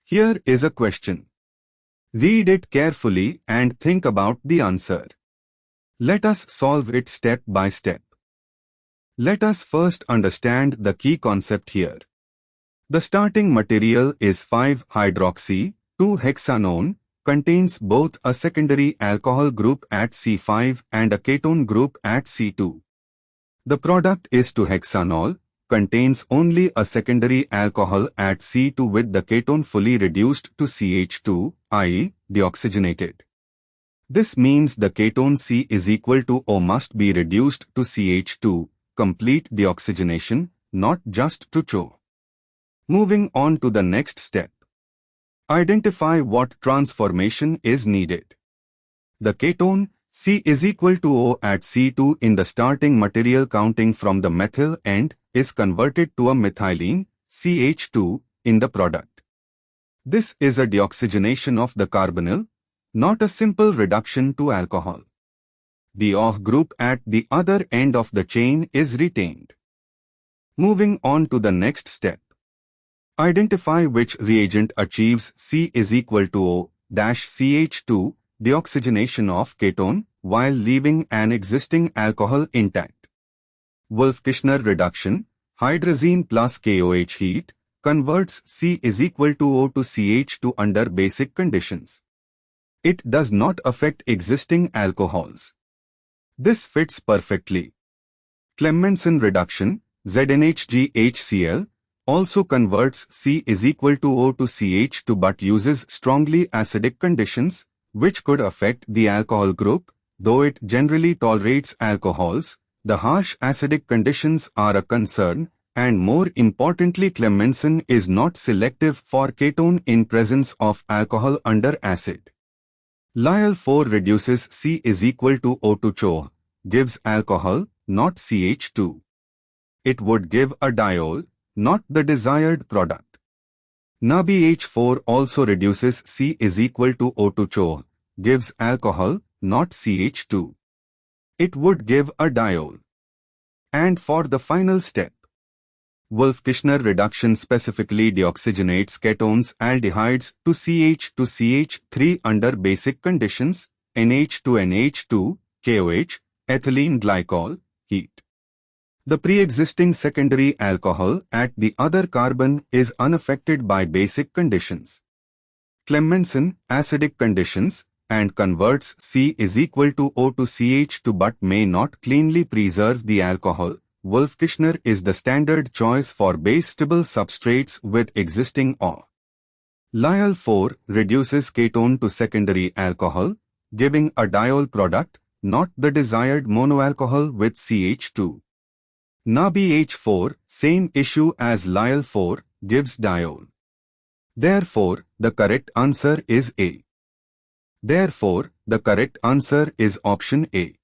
Here is a question. Read it carefully and think about the answer. Let us solve it step by step. Let us first understand the key concept here. The starting material is 5-hydroxy-2-hexanone, contains both a secondary alcohol group at C5 and a ketone group at C2. The product is 2-hexanol, contains only a secondary alcohol at C2 with the ketone fully reduced to CH2, i.e., deoxygenated. This means the ketone C is equal to O must be reduced to CH2, complete deoxygenation, not just to CHO. Moving on to the next step. Identify what transformation is needed. The ketone C is equal to O at C2 in the starting material counting from the methyl end is converted to a methylene, CH2, in the product. This is a deoxygenation of the carbonyl, not a simple reduction to alcohol. The OH group at the other end of the chain is retained. Moving on to the next step. Identify which reagent achieves C is equal to O-CH2 deoxygenation of ketone while leaving an existing alcohol intact. Wolff-Kishner reduction, hydrazine plus KOH heat, converts C is equal to O to CH2 under basic conditions. It does not affect existing alcohols. This fits perfectly. Clemmensen reduction, ZnHgHCl, also converts C is equal to O to CH2 but uses strongly acidic conditions, which could affect the alcohol group, though it generally tolerates alcohols. The harsh acidic conditions are a concern, and more importantly Clemmensen is not selective for ketone in presence of alcohol under acid. Lyell-4 reduces C is equal to O to CHO, gives alcohol, not CH2. It would give a diol, not the desired product. NaBH4 also reduces C is equal to O to CHO, gives alcohol, not CH2. It would give a diol. And for the final step, Wolff-Kishner reduction specifically deoxygenates ketones aldehydes to CH to CH3 under basic conditions, NH to NH2, KOH, ethylene glycol, heat. The pre-existing secondary alcohol at the other carbon is unaffected by basic conditions. Clemmensen, acidic conditions, and converts C is equal to O to CH2 but may not cleanly preserve the alcohol. Wolff-Kishner is the standard choice for base-stable substrates with existing O. Lyell-4 reduces ketone to secondary alcohol, giving a diol product, not the desired monoalcohol with CH2. NaBH4, same issue as Lyell-4, gives diol. Therefore, the correct answer is A. Therefore, the correct answer is option A.